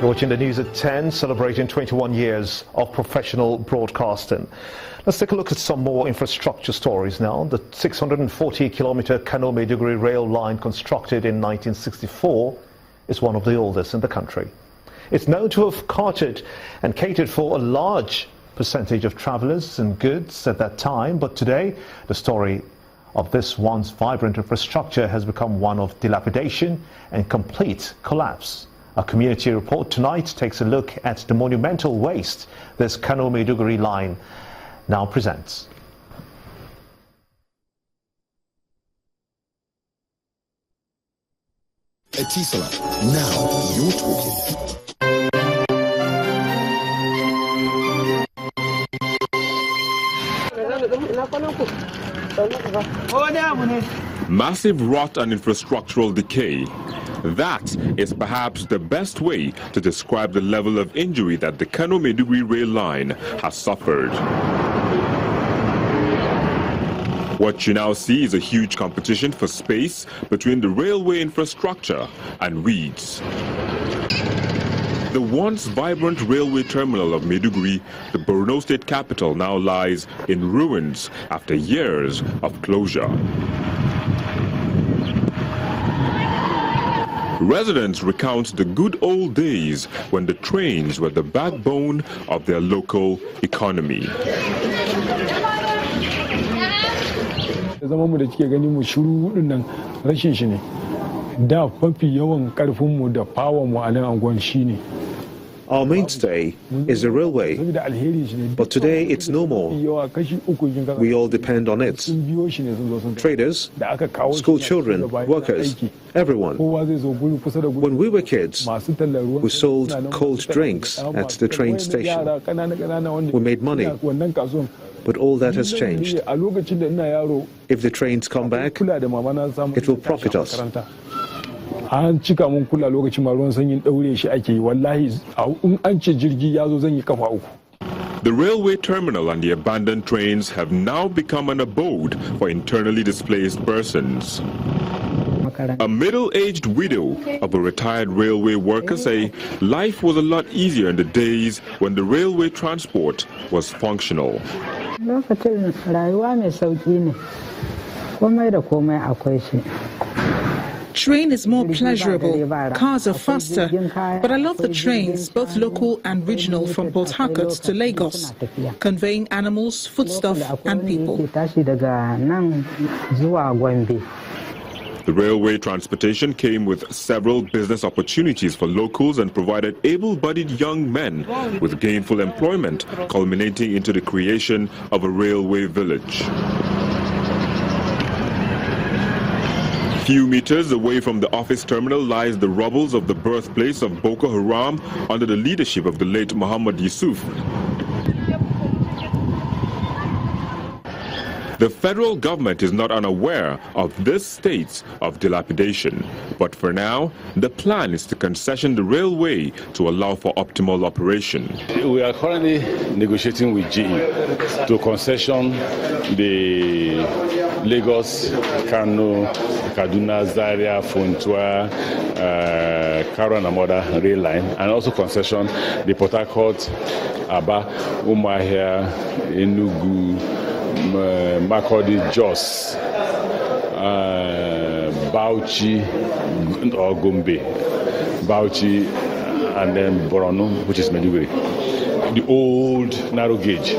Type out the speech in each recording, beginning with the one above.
You're watching the news at 10, celebrating 21 years of professional broadcasting. Let's take a look at some more infrastructure stories now. The 640-kilometer Kano-Maiduguri rail line, constructed in 1964, is one of the oldest in the country. It's known to have carted and catered for a large percentage of travelers and goods at that time, but today the story of this once vibrant infrastructure has become one of dilapidation and complete collapse. Our community report tonight takes a look at the monumental waste this Kano-Maiduguri line now presents. Miyetti-Allah, now you're talking. Massive rot and infrastructural decay. That is perhaps the best way to describe the level of injury that the Kano-Maiduguri rail line has suffered. What you now see is a huge competition for space between the railway infrastructure and weeds. The once vibrant railway terminal of Maiduguri, the Borno state capital, now lies in ruins after years of closure. Residents recount the good old days when the trains were the backbone of their local economy. Our mainstay is the railway, but today it's no more. We all depend on it. Traders, school children, workers, everyone. When we were kids, we sold cold drinks at the train station. We made money, but all that has changed. If the trains come back, it will profit us. The railway terminal and the abandoned trains have now become an abode for internally displaced persons. A middle-aged widow of a retired railway worker say life was a lot easier in the days when the railway transport was functional. Train is more pleasurable, cars are faster, but I love the trains, both local and regional, from Port Harcourt to Lagos, conveying animals, foodstuff and people. The railway transportation came with several business opportunities for locals and provided able-bodied young men with gainful employment, culminating into the creation of a railway village. Few meters away from the office terminal lies the rubbles of the birthplace of Boko Haram under the leadership of the late Muhammad Yusuf. The federal government is not unaware of this state of dilapidation, but for now, the plan is to concession the railway to allow for optimal operation. We are currently negotiating with GE to concession the Lagos, Kano, Kaduna, Zaria, Funtua, Karo and Amoda rail line, and also concession the Port Harcourt, Aba, Umuahia, Enugu, Makurdi, Jos, Bauchi or Gombe, Bauchi, and then Borno, which is Maiduguri, the old narrow gauge.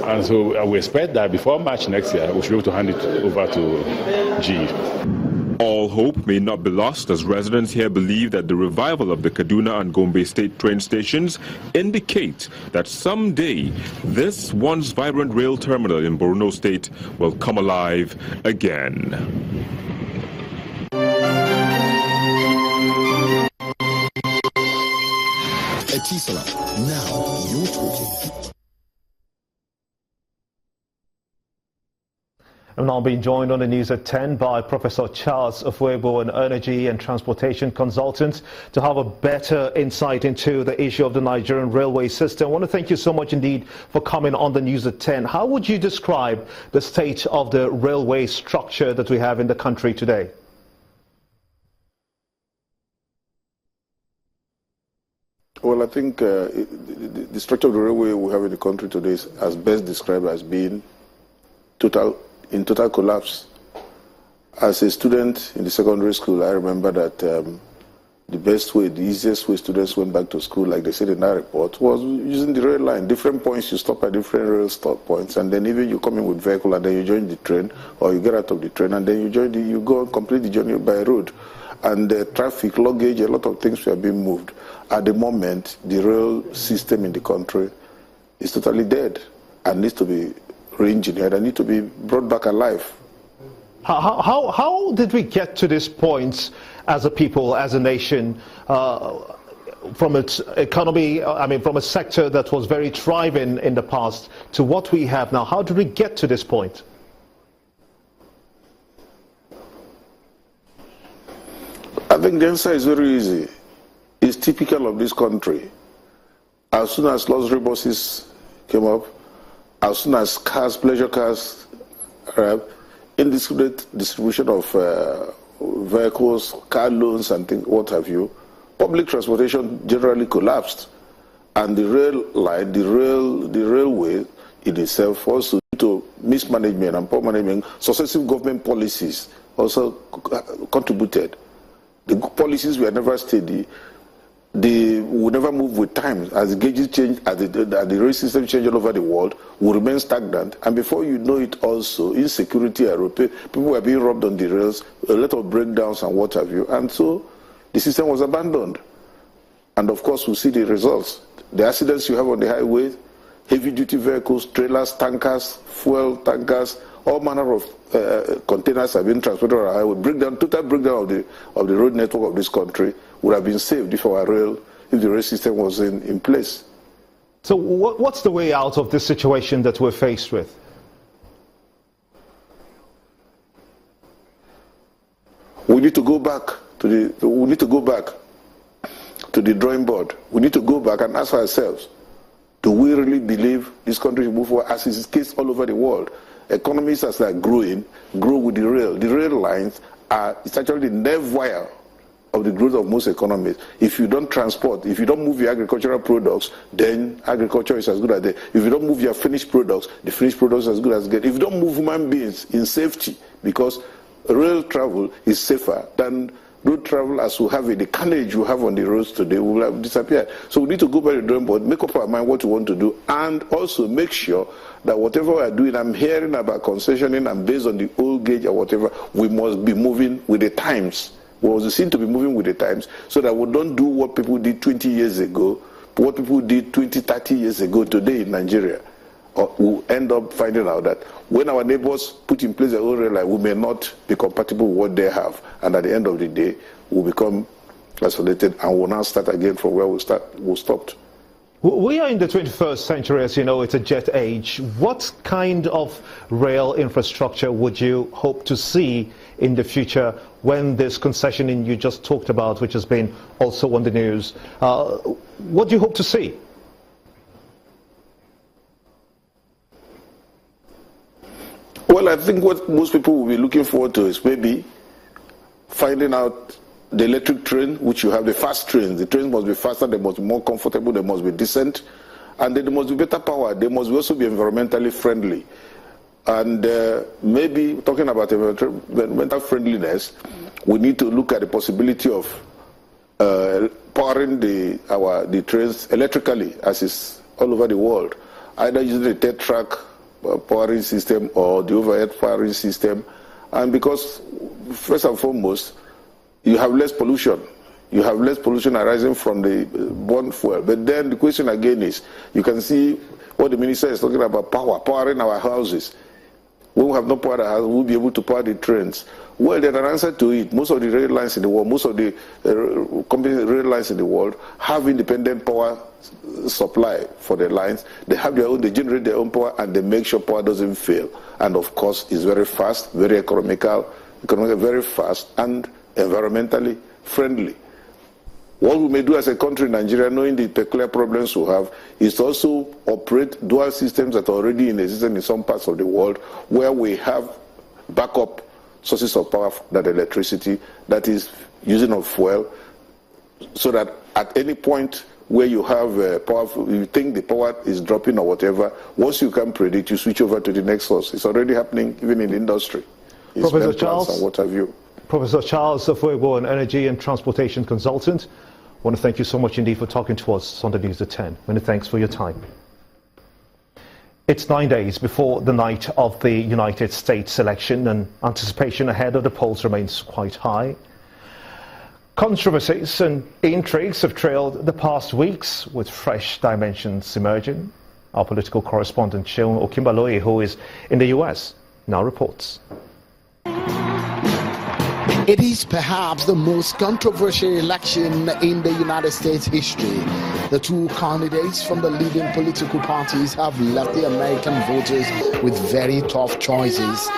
And so we expect that before March next year, we should be able to hand it over to GE. All hope may not be lost, as residents here believe that the revival of the Kaduna and Gombe state train stations indicate that someday this once vibrant rail terminal in Borno state will come alive again. Miyetti-Allah, now you're talking. I'm now being joined on the news at 10 by Professor Charles Ofuebo, an energy and transportation consultant, to have a better insight into the issue of the Nigerian railway system. I want to thank you so much indeed for coming on the news at 10. How would you describe the state of the railway structure that we have in the country today? Well, Well, I think the structure of the railway we have in the country today is as best described as being in total collapse. As a student in the secondary school, I remember that the easiest way students went back to school, like they said in that report, was using the rail line. Different points, you stop at different rail stop points, and then even you come in with vehicle, and then you join the train, or you get out of the train, and then you go and complete the journey by road. And traffic, luggage, a lot of things were being moved. At the moment, the rail system in the country is totally dead and needs to be re-engineered and needs to be brought back alive. How did we get to this point as a people, as a nation, from its economy, from a sector that was very thriving in the past to what we have now? How did we get to this point? I think the answer is very easy. It's typical of this country. As soon as luxury buses came up, as soon as cars, pleasure cars arrived, indiscriminate distribution of vehicles, car loans and things, what have you, public transportation generally collapsed. And the rail line, the railway in itself also, due to mismanagement and poor management, successive government policies also contributed. The policies were never steady. They would never move with times. As the gauges change, as the rail system change all over the world, will remain stagnant. And before you know it also, insecurity, people were being robbed on the rails, a lot of breakdowns and what have you. And so the system was abandoned. And of course, we see the results. The accidents you have on the highway, heavy-duty vehicles, trailers, tankers, fuel tankers, all manner of containers have been transported on our highway. Total breakdown of the road network of this country would have been saved if the rail system was in place. So what's the way out of this situation that we're faced with? We need to go back to the drawing board. We need to go back and ask ourselves, do we really believe this country should move forward, as is the case all over the world? Economies as they're growing, grow with the rail. The rail lines it's actually the nerve wire of the growth of most economies. If you don't transport, if you don't move your agricultural products, then agriculture is as good as dead. If you don't move your finished products, the finished products are as good as dead. If you don't move human beings in safety, because rail travel is safer than road travel as we have it, the carnage we have on the roads today will have disappeared. So we need to go back to the drawing board, make up our mind what we want to do, and also make sure that whatever we are doing, I'm hearing about concessioning, and based on the old gauge or whatever, we must be moving with the times. We must seem to be moving with the times so that we don't do what people did 20 years ago, what people did 20, 30 years ago today in Nigeria. Or we'll end up finding out that when our neighbors put in place their own rail line, we may not be compatible with what they have. And at the end of the day, we'll become isolated and we'll now start again from where we stopped. We are in the 21st century, as you know, it's a jet age. What kind of rail infrastructure would you hope to see in the future when this concessioning you just talked about, which has been also on the news, what do you hope to see? Well, I think what most people will be looking forward to is maybe finding out the electric train, which you have, the fast trains. The trains must be faster, they must be more comfortable, they must be decent, and they must be better power. They must also be environmentally friendly. And maybe talking about environmental friendliness, we need to look at the possibility of powering the trains electrically, as is all over the world, either using the third-track powering system or the overhead powering system. And because, first and foremost, you have less pollution. You have less pollution arising from the burnt fuel. But then the question again is, you can see what the minister is talking about, powering our houses. When we have no power in our house, we'll be able to power the trains. Well, there's an answer to it. Most of the rail lines in the world, most of the rail lines in the world have independent power supply for their lines. They have their own, they generate their own power, and they make sure power doesn't fail. And of course, it's very fast, very economical, very fast, and environmentally friendly. What we may do as a country in Nigeria, knowing the peculiar problems we have, is to also operate dual systems that are already in existence in some parts of the world, where we have backup sources of power, that electricity, that is using of fuel, so that at any point where you have powerful, you think the power is dropping or whatever, once you can predict, you switch over to the next source. It's already happening even in the industry. Professor Charles, and what have you. Professor Charles Afuegbo, an energy and transportation consultant, I want to thank you so much indeed for talking to us on the News at 10. Many thanks for your time. It's 9 days before the night of the United States election, and anticipation ahead of the polls remains quite high. Controversies and intrigues have trailed the past weeks, with fresh dimensions emerging. Our political correspondent Seun Okinbaloye, who is in the US, now reports. It is perhaps the most controversial election in the United States history. The two candidates from the leading political parties have left the American voters with very tough choices.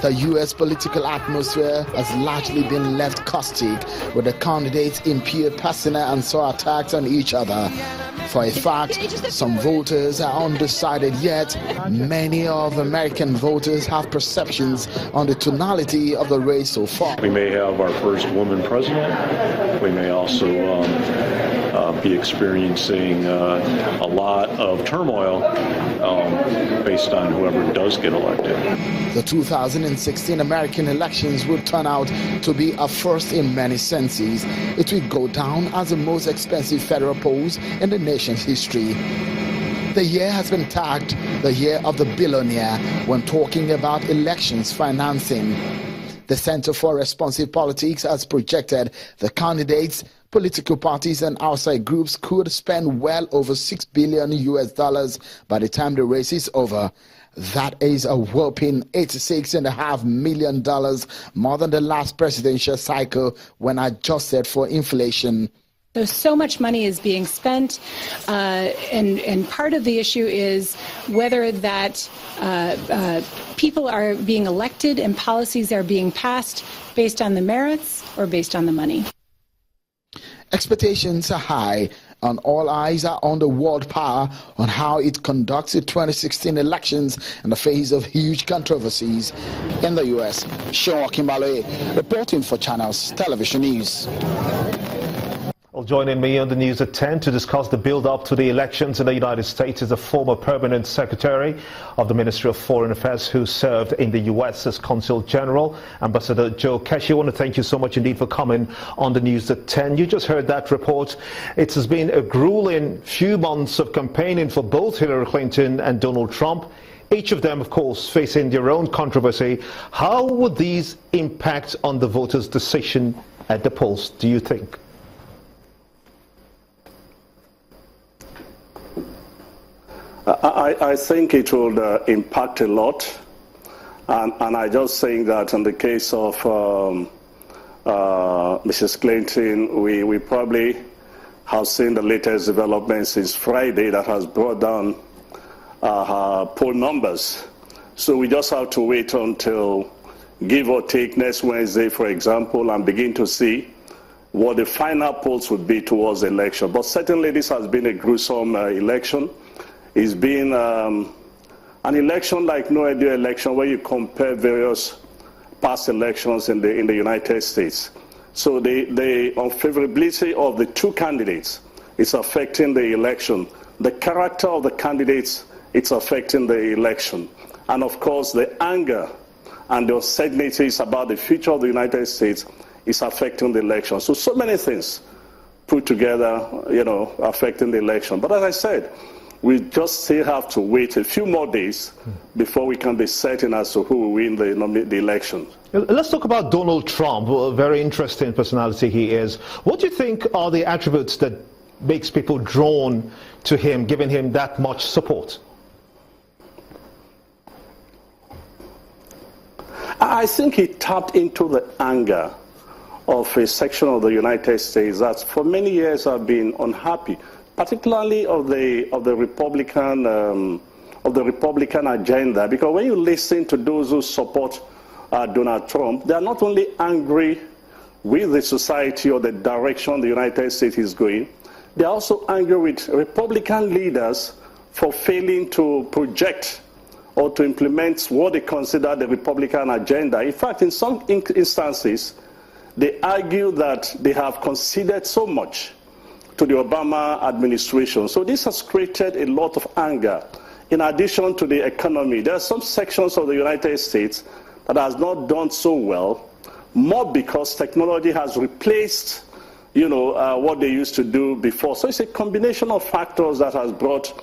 The U.S. political atmosphere has largely been left caustic, with the candidates impure personal and so attacks on each other. For a fact, some voters are undecided, yet many of American voters have perceptions on the tonality of the race so far. We may have our first woman president. We may also be experiencing a lot of turmoil based on whoever does get elected. The 2016 American elections would turn out to be a first in many senses. It will go down as the most expensive federal polls in the nation's history. The year has been tagged the year of the billionaire when talking about elections financing. The Center for Responsive Politics has projected the candidates, political parties and outside groups could spend well over $6 billion by the time the race is over. That is a whopping $86.5 million more than the last presidential cycle when adjusted for inflation. So much money is being spent, and part of the issue is whether that people are being elected and policies are being passed based on the merits or based on the money. Expectations are high, and all eyes are on the world power on how it conducts the 2016 elections in the face of huge controversies. In the U.S., Seun Okinbaloye, reporting for Channels Television News. Well, joining me on the News at 10 to discuss the build-up to the elections in the United States is the former permanent secretary of the Ministry of Foreign Affairs who served in the U.S. as Consul General, Ambassador Joe Keshi. I want to thank you so much indeed for coming on the News at 10. You just heard that report. It has been a grueling few months of campaigning for both Hillary Clinton and Donald Trump. Each of them, of course, facing their own controversy. How would these impact on the voters' decision at the polls, do you think? I think it will impact a lot, and I just saying that in the case of Mrs. Clinton, we probably have seen the latest developments since Friday that has brought down her poll numbers. So we just have to wait until, give or take, next Wednesday, for example, and begin to see what the final polls would be towards the election. But certainly this has been a gruesome election. It's been an election like no other election where you compare various past elections in the United States. So the unfavorability of the two candidates is affecting the election. The character of the candidates, it's affecting the election. And of course, the anger and the uncertainties about the future of the United States is affecting the election. So many things put together, affecting the election. But as I said, we just still have to wait a few more days before we can be certain as to who will win the election. Let's talk about Donald Trump, a very interesting personality he is. What do you think are the attributes that makes people drawn to him, giving him that much support? I think he tapped into the anger of a section of the United States that for many years have been unhappy, particularly of the Republican agenda. Because when you listen to those who support Donald Trump, they are not only angry with the society or the direction the United States is going, they are also angry with Republican leaders for failing to project or to implement what they consider the Republican agenda. In fact, in some instances, they argue that they have conceded so much to the Obama administration. So this has created a lot of anger. In addition to the economy, there are some sections of the United States that has not done so well, more because technology has replaced, what they used to do before. So it's a combination of factors that has brought,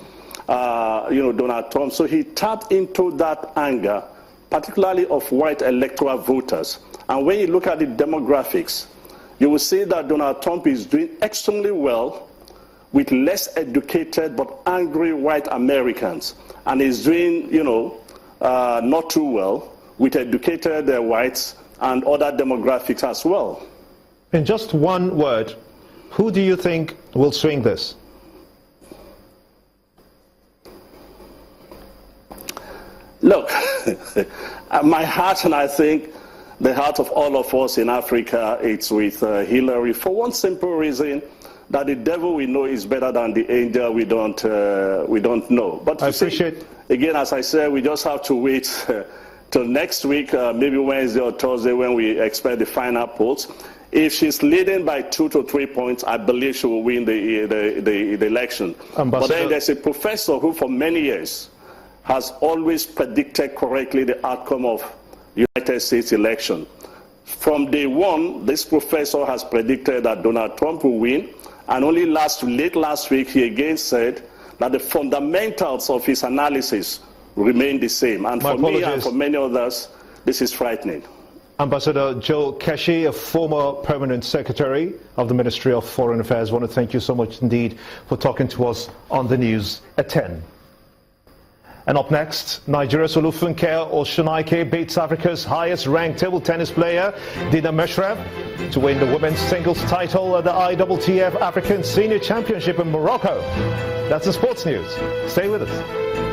Donald Trump. So he tapped into that anger, particularly of white electoral voters. And when you look at the demographics, you will see that Donald Trump is doing extremely well with less educated but angry white Americans. And he's doing, not too well with educated whites and other demographics as well. In just one word, who do you think will swing this? Look, my heart, and I think the heart of all of us in Africa, it's with Hillary, for one simple reason, that the devil we know is better than the angel we don't know. But I appreciate. Again, as I said, we just have to wait till next week, maybe Wednesday or Thursday, when we expect the final polls. If she's leading by 2 to 3 points, I believe she will win the election. But then there's a professor who, for many years, has always predicted correctly the outcome of United States election. From day one, this professor has predicted that Donald Trump will win, and only late last week, he again said that the fundamentals of his analysis remain the same. And for me and for many others, this is frightening. Ambassador Joe Keshi, a former permanent secretary of the Ministry of Foreign Affairs, I want to thank you so much indeed for talking to us on the news at 10. And up next, Nigeria's Olufunke Oshunaike beats Africa's highest-ranked table tennis player, Dina Meshrev, to win the women's singles title at the ITTF African Senior Championship in Morocco. That's the sports news. Stay with us.